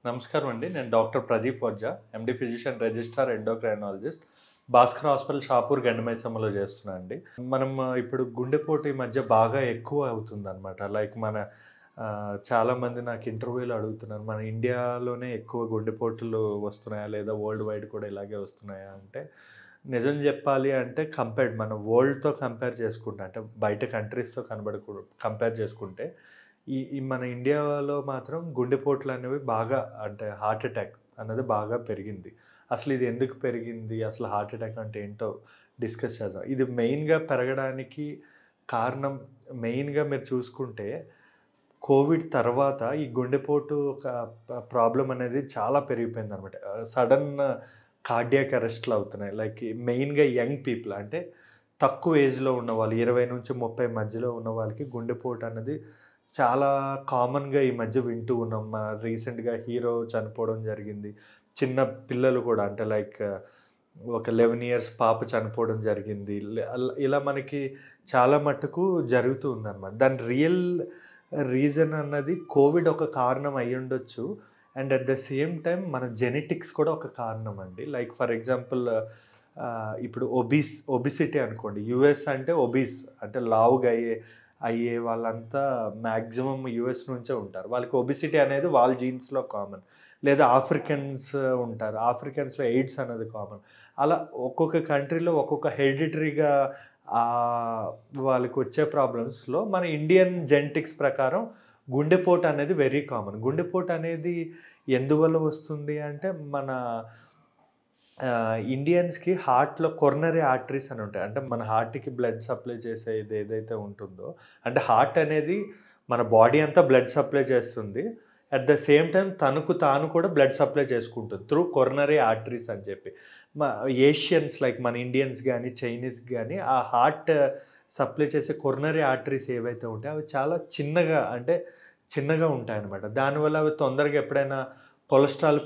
నమస్కారం అండి. నేను doctor Pradeep Vajja, MD physician registrar endocrinologist, Bhaskar hospital Shapur గండిమైసమ్మలో చేస్తున్నా అండి. మనం ఇప్పుడు గుండెపోటు ఈ మధ్య బాగా ఎక్కువ అవుతుందనమాట. లైక్ మన చాలామంది నాకు ఇంటర్వ్యూలో అడుగుతున్నారు, మన ఇండియాలోనే ఎక్కువ గుండెపోటులు వస్తున్నాయా లేదా వరల్డ్ వైడ్ కూడా ఇలాగే వస్తున్నాయా అంటే, నిజం చెప్పాలి అంటే మన వరల్డ్‌తో కంపేర్ చేసుకుంటే, అంటే బయట కంట్రీస్‌తో కంపేర్ చేసుకుంటే ఈ ఈ మన ఇండియాలో మాత్రం గుండెపోట్లు అనేవి బాగా, అంటే హార్ట్ అటాక్ అన్నది బాగా పెరిగింది. అసలు ఇది ఎందుకు పెరిగింది? అసలు హార్ట్ అటాక్ అంటే ఏంటో డిస్కస్ చేద్దాం. ఇది మెయిన్‌గా పెరగడానికి కారణం, మెయిన్‌గా మీరు చూసుకుంటే కోవిడ్ తర్వాత ఈ గుండెపోటు ఒక ప్రాబ్లమ్ అనేది చాలా పెరిగిపోయిందనమాట. సడన్ కార్డియాక్ అరెస్ట్‌లు అవుతున్నాయి. లైక్ మెయిన్‌గా యంగ్ పీపుల్, అంటే తక్కువ ఏజ్‌లో ఉన్నవాళ్ళు 20-30 మధ్యలో ఉన్న వాళ్ళకి గుండెపోటు అన్నది చాలా కామన్‌గా ఈ మధ్య వింటూ ఉన్నాం. రీసెంట్‌గా హీరో చనిపోవడం జరిగింది. చిన్న పిల్లలు కూడా, అంటే లైక్ ఒక 11 ఇయర్స్ పాప చనిపోవడం జరిగింది. ఇలా మనకి చాలా మట్టుకు జరుగుతూ ఉందన్నమాట. దాని రియల్ రీజన్ అన్నది కోవిడ్ ఒక కారణం అయ్యుండొచ్చు. And at the same time మన జెనెటిక్స్ కూడా ఒక కారణం అండి. లైక్ ఫర్ ఎగ్జాంపుల్ ఇప్పుడు ఒబిసిటీ అనుకోండి. యూఎస్ అంటే ఒబీస్, అంటే లావుగా అయ్యే వాళ్ళంతా మ్యాక్సిమం యూఎస్ నుంచే ఉంటారు. వాళ్ళకి ఒబిసిటీ అనేది వాళ్ళ జీన్స్‌లో కామన్. లేదా ఆఫ్రికన్స్ ఉంటారు. ఆఫ్రికన్స్‌లో ఎయిడ్స్ అనేది కామన్. అలా ఒక్కొక్క కంట్రీలో ఒక్కొక్క హెరిడిటరీగా వాళ్ళకొచ్చే ప్రాబ్లమ్స్‌లో మన ఇండియన్ జెనెటిక్స్ ప్రకారం గుండెపోటు అనేది వెరీ కామన్. గుండెపోటు అనేది ఎందువల్ల వస్తుంది అంటే, మన ఇండియన్స్‌కి హార్ట్‌లో కొరనరీ ఆర్టరీస్ అని ఉంటాయి. అంటే మన హార్ట్‌కి బ్లడ్ సప్లై చేసేది ఏదైతే ఉంటుందో, అంటే హార్ట్ అనేది మన బాడీ అంతా బ్లడ్ సప్లై చేస్తుంది. అట్ ద సేమ్ టైమ్ తనకు తాను కూడా బ్లడ్ సప్లై చేసుకుంటుంది త్రూ కొరనరీ ఆర్టరీస్ అని చెప్పి. మ ఏషియన్స్ లైక్ మన ఇండియన్స్ గానీ, చైనీస్ గానీ ఆ హార్ట్ సప్లై చేసే కొరనరీ ఆర్టరీస్ ఏవైతే ఉంటాయో అవి చాలా చిన్నగా ఉంటాయన్నమాట. దానివల్ల అవి తొందరగా ఎప్పుడైనా కొలెస్ట్రాల్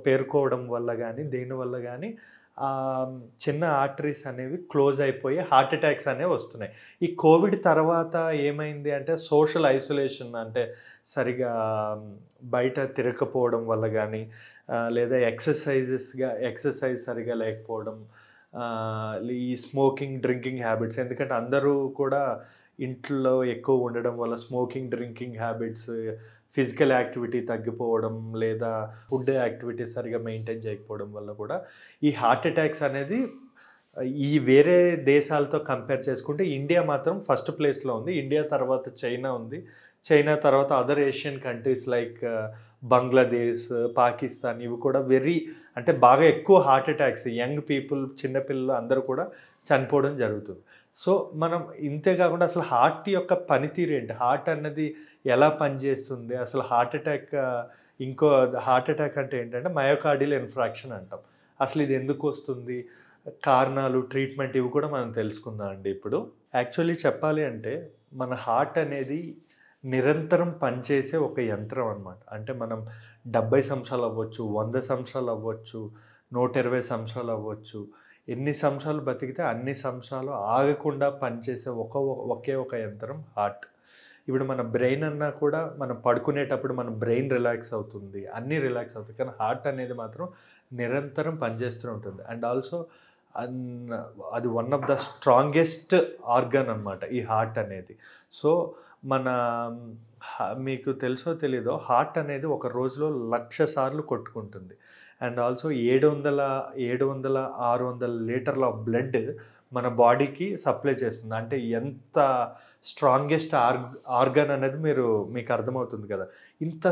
పేరుకోవడం వల్ల గానీ, దేనివల్ల గానీ చిన్న ఆర్టరీస్ అనేవి క్లోజ్ అయిపోయి హార్ట్ అటాక్స్ అనేవి వస్తున్నాయి. ఈ కోవిడ్ తర్వాత ఏమైంది అంటే, సోషల్ ఐసోలేషన్, అంటే సరిగా బయట తిరగకపోవడం వల్ల గానీ, లేదా ఎక్సర్సైజ్ సరిగా లేకపోవడం, ఈ స్మోకింగ్, డ్రింకింగ్ హ్యాబిట్స్, ఎందుకంటే అందరూ కూడా ఇంట్లో ఎక్కువ ఉండడం వల్ల smoking, drinking habits, physical activity తగ్గిపోవడం, లేదా ఫుడ్ యాక్టివిటీ సరిగ్గా మెయింటైన్ చేయకపోవడం వల్ల కూడా ఈ హార్ట్ అటాక్స్ అనేది ఈ వేరే దేశాలతో కంపేర్ చేసుకుంటే ఇండియా మాత్రం ఫస్ట్ ప్లేస్‌లో ఉంది. ఇండియా తర్వాత చైనా ఉంది. చైనా తర్వాత other Asian countries like Bangladesh, Pakistan, ఇవి కూడా అంటే బాగా ఎక్కువ హార్ట్ అటాక్స్, యంగ్ పీపుల్, చిన్న పిల్లలు అందరూ కూడా చనిపోవడం జరుగుతుంది. సో, మనం ఇంతే కాకుండా అసలు హార్ట్ యొక్క పనితీరు ఏంటి? హార్ట్ అన్నది ఎలా పనిచేస్తుంది? అసలు ఇంకో హార్ట్ అటాక్ అంటే ఏంటంటే మయోకార్డియల్ ఇన్ఫార్క్షన్ అంటాం. అసలు ఇది ఎందుకు వస్తుంది? కారణాలు, ట్రీట్మెంట్, ఇవి కూడా మనం తెలుసుకుందాం అండి ఇప్పుడు. యాక్చువల్లీ చెప్పాలి అంటే, మన హార్ట్ అనేది నిరంతరం పనిచేసే ఒక యంత్రం అనమాట. అంటే మనం 70 సంవత్సరాలు అవ్వచ్చు, 100 సంవత్సరాలు అవ్వచ్చు, 120 సంవత్సరాలు అవ్వచ్చు. ఎన్ని సంవత్సరాలు బతికితే అన్ని సంవత్సరాలు ఆగకుండా పనిచేసే ఒకే ఒక యంత్రం హార్ట్. ఇప్పుడు మన బ్రెయిన్ అన్నా కూడా, మనం పడుకునేటప్పుడు మన బ్రెయిన్ రిలాక్స్ అవుతుంది, అన్నీ రిలాక్స్ అవుతాయి. కానీ హార్ట్ అనేది మాత్రం నిరంతరం పనిచేస్తూ ఉంటుంది. అండ్ ఆల్సో అది one of the strongest organ అనమాట ఈ హార్ట్ అనేది. సో, మన మీకు తెలుసో తెలీదో, హార్ట్ అనేది ఒక రోజులో 1,00,000 సార్లు కొట్టుకుంటుంది. అండ్ ఆల్సో 600 లీటర్ల బ్లడ్ మన బాడీకి సప్లై చేస్తుంది. అంటే ఎంత స్ట్రాంగెస్ట్ ఆర్గాన్ అనేది మీకు అర్థమవుతుంది కదా! ఇంత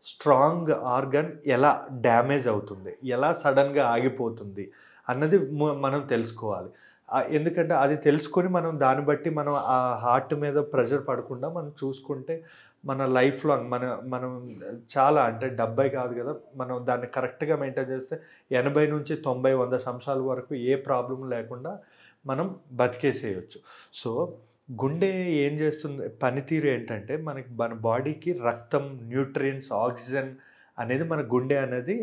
స్ట్రాంగ్ ఆర్గాన్ ఎలా డ్యామేజ్ అవుతుంది, ఎలా సడన్‌గా ఆగిపోతుంది అన్నది మనం తెలుసుకోవాలి. ఎందుకంటే అది తెలుసుకొని మనం దాన్ని బట్టి మనం ఆ హార్ట్ మీద ప్రెషర్ పడకుండా మనం చూసుకుంటే మన లైఫ్ లాంగ్ మనం చాలా, అంటే 70 కాదు కదా! మనం దాన్ని కరెక్ట్‌గా మెయింటైన్ చేస్తే 80-90, 100 సంవత్సరాల వరకు ఏ ప్రాబ్లమ్ లేకుండా మనం బతికేసేయొచ్చు. సో, గుండె ఏం చేస్తుంది, పనితీరు ఏంటంటే, మన బాడీకి రక్తం, న్యూట్రియంట్స్, ఆక్సిజన్ అనేది మన గుండె అనేది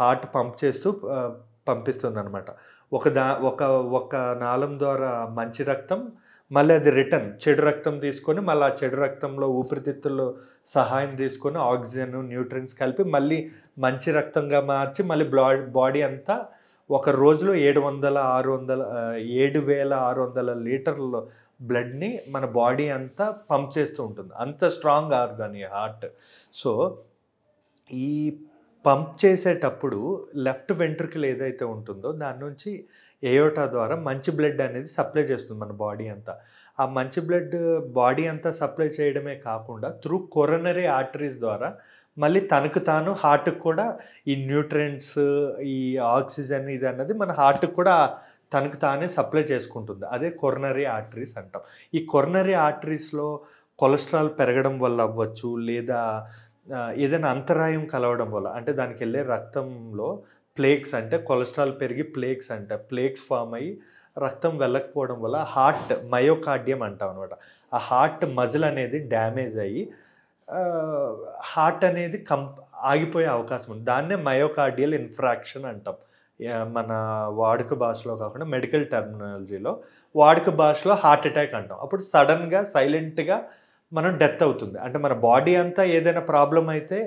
హార్ట్ పంప్ చేస్తూ పంపిస్తుందనమాట. ఒక నాళం ద్వారా మంచి రక్తం, మళ్ళీ అది రిటర్న్ చెడు రక్తం తీసుకొని మళ్ళీ ఆ చెడు రక్తంలో ఊపిరితిత్తుల్లో సహాయం తీసుకొని ఆక్సిజన్ న్యూట్రియన్స్ కలిపి మళ్ళీ మంచి రక్తంగా మార్చి మళ్ళీ బాడీ అంతా ఒక రోజులో 7,600 లీటర్ల బ్లడ్ని మన బాడీ అంతా పంప్ చేస్తూ ఉంటుంది. అంత స్ట్రాంగ్ ఆర్గాన్ ఈ హార్ట్. సో ఈ పంప్ చేసేటప్పుడు లెఫ్ట్ వెంట్రుకలు ఏదైతే ఉంటుందో దాని నుంచి ఎయోటా ద్వారా మంచి బ్లడ్ అనేది సప్లై చేస్తుంది మన బాడీ అంతా. ఆ మంచి బ్లడ్ బాడీ అంతా సప్లై చేయడమే కాకుండా త్రూ కొరనరీ ఆర్టరీస్ ద్వారా మళ్ళీ తనకు తాను హార్ట్కి కూడా ఈ న్యూట్రియంట్స్, ఈ ఆక్సిజన్ ఇది అన్నది మన హార్ట్కి కూడా తనకు తానే సప్లై చేసుకుంటుంది. అదే కొరనరీ ఆర్టరీస్ అంటాం. ఈ కొరనరీ ఆర్టరీస్లో కొలెస్ట్రాల్ పెరగడం వల్ల అవ్వచ్చు, లేదా ఏదైనా అంతరాయం కలవడం వల్ల, అంటే దానికి వెళ్ళే రక్తంలో ప్లేక్స్, అంటే కొలెస్ట్రాల్ పెరిగి ప్లేక్స్ ఫామ్ అయ్యి రక్తం వెళ్ళకపోవడం వల్ల హార్ట్ మయోకార్డియం అంటాం అనమాట. ఆ హార్ట్ మజిల్ అనేది డ్యామేజ్ అయ్యి హార్ట్ అనేది ఆగిపోయే అవకాశం ఉంది. దాన్నే మయోకార్డియల్ ఇన్ఫ్రాక్షన్ అంటాం. మన వాడుక భాషలో కాకుండా మెడికల్ టర్మినాలజీలో వాడుక భాషలో హార్ట్ అటాక్ అంటాం. అప్పుడు సడన్గా సైలెంట్గా మనం డెత్ అవుతుంది. అంటే మన బాడీ అంతా ఏదైనా ప్రాబ్లం అయితే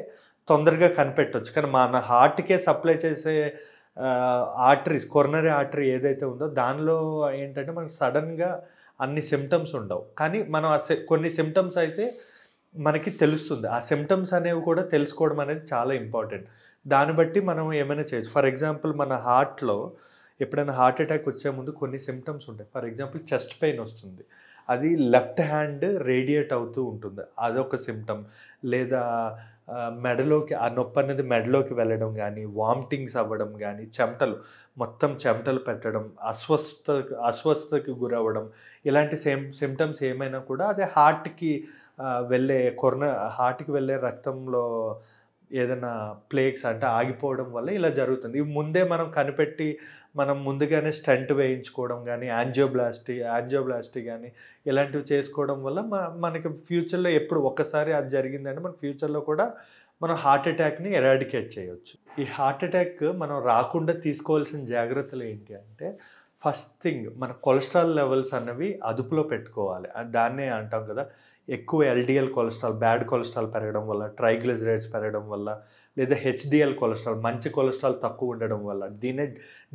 తొందరగా కనిపెట్టవచ్చు, కానీ మన హార్ట్కే సప్లై చేసే ఆర్టరీస్, కొరనరీ ఆర్టరీ ఏదైతే ఉందో దానిలో ఏంటంటే మనకు సడన్గా అన్ని సిమ్టమ్స్ ఉండవు, కానీ మనం కొన్ని సిమ్టమ్స్ అయితే మనకి తెలుస్తుంది. ఆ సిమ్టమ్స్ అనేవి కూడా తెలుసుకోవడం అనేది చాలా ఇంపార్టెంట్. దాన్ని బట్టి మనం ఏమైనా చేయొచ్చు. ఫర్ ఎగ్జాంపుల్ మన హార్ట్లో ఎప్పుడైనా హార్ట్ అటాక్ వచ్చే ముందు కొన్ని సిమ్టమ్స్ ఉంటాయి. ఫర్ ఎగ్జాంపుల్ చెస్ట్ పెయిన్ వస్తుంది, అది లెఫ్ట్ హ్యాండ్ రేడియేట్ అవుతూ ఉంటుంది, అదొక సిమ్టమ్. లేదా మెడలోకి ఆ నొప్పి అనేది మెడలోకి వెళ్ళడం కానీ, వామిటింగ్స్ అవ్వడం కానీ, మొత్తం చెమటలు పెట్టడం, అస్వస్థతకి గురవ్వడం, ఇలాంటి సిమ్టమ్స్ ఏమైనా కూడా అదే హార్ట్కి వెళ్ళే రక్తంలో ఏదైనా ప్లేక్స్ అంటే ఆగిపోవడం వల్ల ఇలా జరుగుతుంది. ఇవి ముందే మనం కనిపెట్టి మనం ముందుగానే స్టంట్ వేయించుకోవడం కానీ, యాంజియోబ్లాస్టీ కానీ ఇలాంటివి చేసుకోవడం వల్ల మనకి ఫ్యూచర్లో ఎప్పుడు ఒక్కసారి అది జరిగిందంటే మన ఫ్యూచర్లో కూడా మనం హార్ట్ అటాక్ని ఎరాడికేట్ చేయొచ్చు. ఈ హార్ట్ అటాక్ మనం రాకుండా తీసుకోవాల్సిన జాగ్రత్తలు ఏంటి అంటే, ఫస్ట్ థింగ్ మన కొలెస్ట్రాల్ లెవెల్స్ అన్నవి అదుపులో పెట్టుకోవాలి. దాన్నే అంటాం కదా, ఎక్కువ ఎల్డిఎల్ కొలెస్ట్రాల్, బ్యాడ్ కొలెస్ట్రాల్ పెరగడం వల్ల, ట్రైగ్లిజరైడ్స్ పెరగడం వల్ల, లేదా హెచ్డిఎల్ కొలెస్ట్రాల్, మంచి కొలెస్ట్రాల్ తక్కువ ఉండడం వల్ల, దీన్నే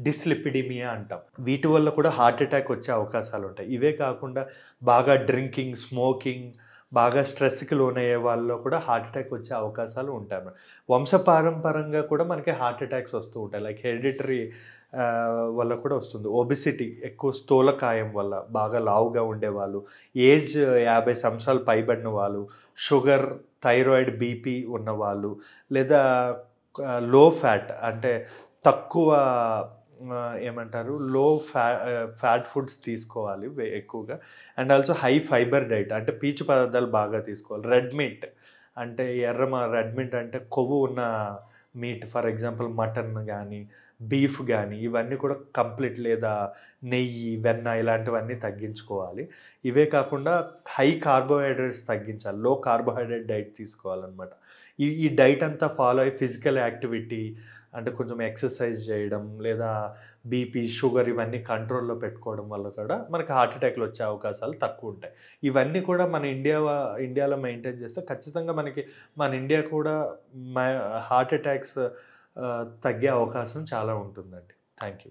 డిస్లిపిడిమియా అంటాం. వీటి వల్ల కూడా హార్ట్ అటాక్ వచ్చే అవకాశాలు ఉంటాయి. ఇవే కాకుండా బాగా డ్రింకింగ్, స్మోకింగ్, బాగా స్ట్రెస్కి లోనయ్యే వాళ్ళలో కూడా హార్ట్ అటాక్ వచ్చే అవకాశాలు ఉంటాయి. వంశపారంపరంగా కూడా మనకి హార్ట్ అటాక్స్ వస్తూ ఉంటాయి. లైక్ హెరిడిటరీ వల్ల కూడా వస్తుంది. ఒబిసిటీ, ఎక్కువ స్థూలకాయం వల్ల, బాగా లావుగా ఉండేవాళ్ళు, ఏజ్ 50 సంవత్సరాలు పైబడిన వాళ్ళు, షుగర్, థైరాయిడ్, బీపీ ఉన్నవాళ్ళు, లేదా లో ఫ్యాట్ అంటే తక్కువ లో ఫ్యాట్ ఫుడ్స్ తీసుకోవాలి ఎక్కువగా. And also high fibre diet, అంటే పీచు పదార్థాలు బాగా తీసుకోవాలి. రెడ్ మీట్ అంటే రెడ్ మీట్ అంటే కొవ్వు ఉన్న మీట్, ఫర్ ఎగ్జాంపుల్ మటన్ కానీ, బీఫ్ కానీ, ఇవన్నీ కూడా కంప్లీట్, లేదా నెయ్యి, వెన్న ఇలాంటివన్నీ తగ్గించుకోవాలి. ఇవే కాకుండా హై కార్బోహైడ్రేట్స్ తగ్గించాలి, లో కార్బోహైడ్రేట్ డైట్ తీసుకోవాలన్నమాట. ఈ డైట్ అంతా ఫాలో అయ్యి ఫిజికల్ యాక్టివిటీ అంటే కొంచెం ఎక్సర్సైజ్ చేయడం, లేదా బీపీ, షుగర్ ఇవన్నీ కంట్రోల్లో పెట్టుకోవడం వల్ల కూడా మనకి హార్ట్ అటాక్లు వచ్చే అవకాశాలు తక్కువ ఉంటాయి. ఇవన్నీ కూడా మన ఇండియాలో మెయింటైన్ చేస్తే ఖచ్చితంగా మన ఇండియా కూడా హార్ట్ అటాక్స్ తగ్గే అవకాశం చాలా ఉంటుందండి. Thank you.